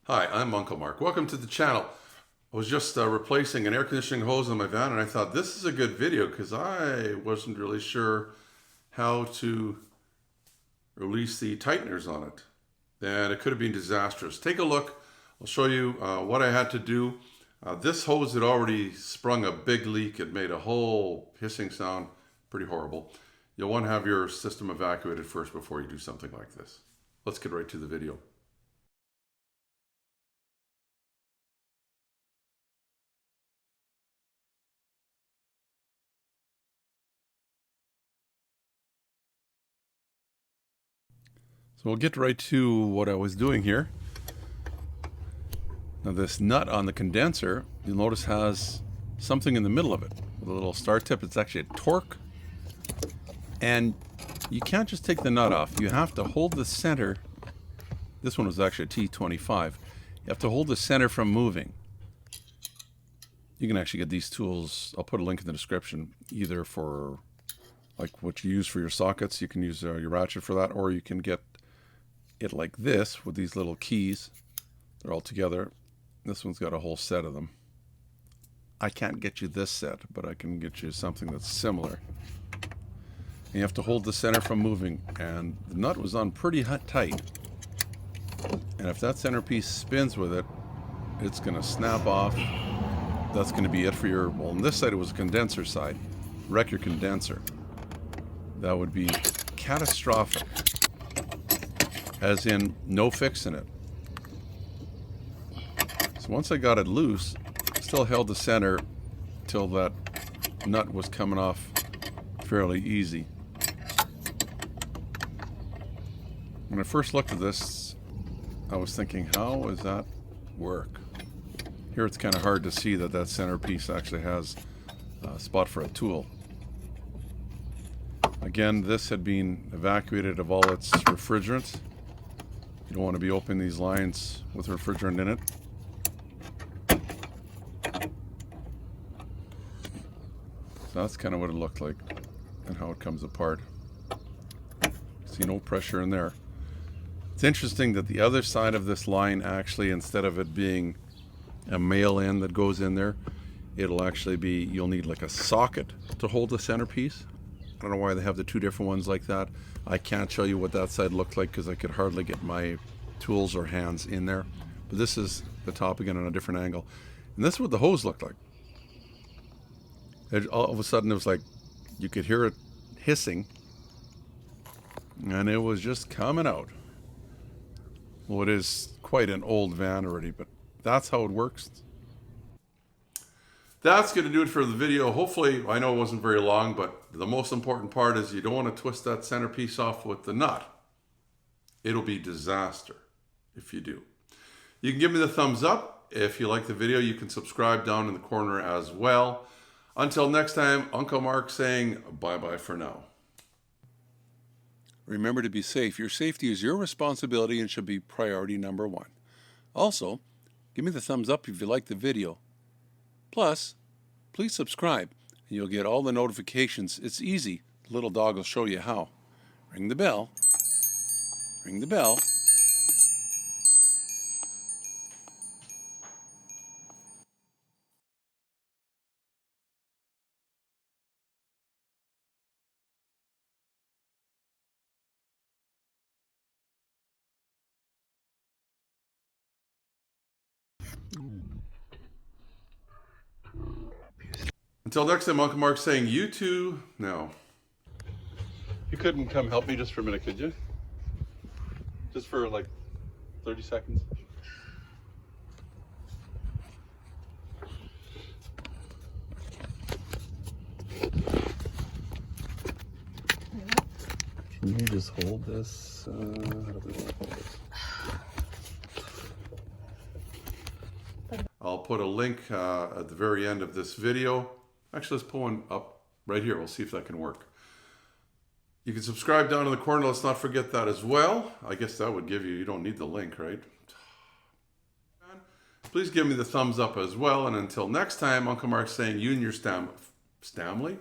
Hi, I'm Uncle Mark. Welcome to the channel. I was just replacing an air conditioning hose in my van, and I thought this is a good video because I wasn't really sure how to release the tighteners on it. And it could have been disastrous. Take a look. I'll show you what I had to do. This hose had already sprung a big leak. It made a whole hissing sound. Pretty horrible. You'll want to have your system evacuated first before you do something like this. Let's get right to the video. So we'll get right to what I was doing here. Now this nut on the condenser, you'll notice has something in the middle of it with a little star tip. It's actually a torque. And you can't just take the nut off. You have to hold the center. This one was actually a T25. You have to hold the center from moving. You can actually get these tools. I'll put a link in the description, either for like what you use for your sockets. You can use your ratchet for that, or you can get it like this with these little keys. They're all together. This one's got a whole set of them. I can't get you this set, but I can get you something that's similar. And you have to hold the center from moving, and the nut was on pretty tight. And if that centerpiece spins with it, it's going to snap off. That's going to be it for your, well, on this side it was a condenser side. Wreck your condenser. That would be catastrophic. As in, no fixing it. So once I got it loose, still held the center till that nut was coming off fairly easy. When I first looked at this, I was thinking, how does that work? Here it's kind of hard to see that that centerpiece actually has a spot for a tool. Again, this had been evacuated of all its refrigerants. You don't want to be opening these lines with refrigerant in it. So that's kind of what it looked like and how it comes apart. See, no pressure in there. It's interesting that the other side of this line actually, instead of it being a male end that goes in there, it'll actually be, you'll need like a socket to hold the centerpiece. I don't know why they have the two different ones like that. I can't show you what that side looked like because I could hardly get my tools or hands in there. But this is the top again on a different angle. And this is what the hose looked like. All of a sudden it was like, you could hear it hissing. And it was just coming out. Well, it is quite an old van already, but that's how it works. That's going to do it for the video. Hopefully, I know it wasn't very long, but the most important part is you don't want to twist that centerpiece off with the nut. It'll be disaster if you do. You can give me the thumbs up. If you like the video, you can subscribe down in the corner as well. Until next time, Uncle Mark saying bye-bye for now. Remember to be safe. Your safety is your responsibility and should be priority number one. Also, give me the thumbs up if you like the video. Plus, please subscribe and you'll get all the notifications. It's easy. The little dog will show you how. Ring the bell. Ring the bell. Until next time, Uncle Mark saying you too. No. You couldn't come help me just for a minute, could you? Just for like 30 seconds. Can you just hold this? How do we want to hold this? I'll put a link at the very end of this video. Actually, let's pull one up right here. We'll see if that can work. You can subscribe down in the corner. Let's not forget that as well. I guess that would give you, you don't need the link, right? Please give me the thumbs up as well. And until next time, Uncle Mark's saying you and your Stamley.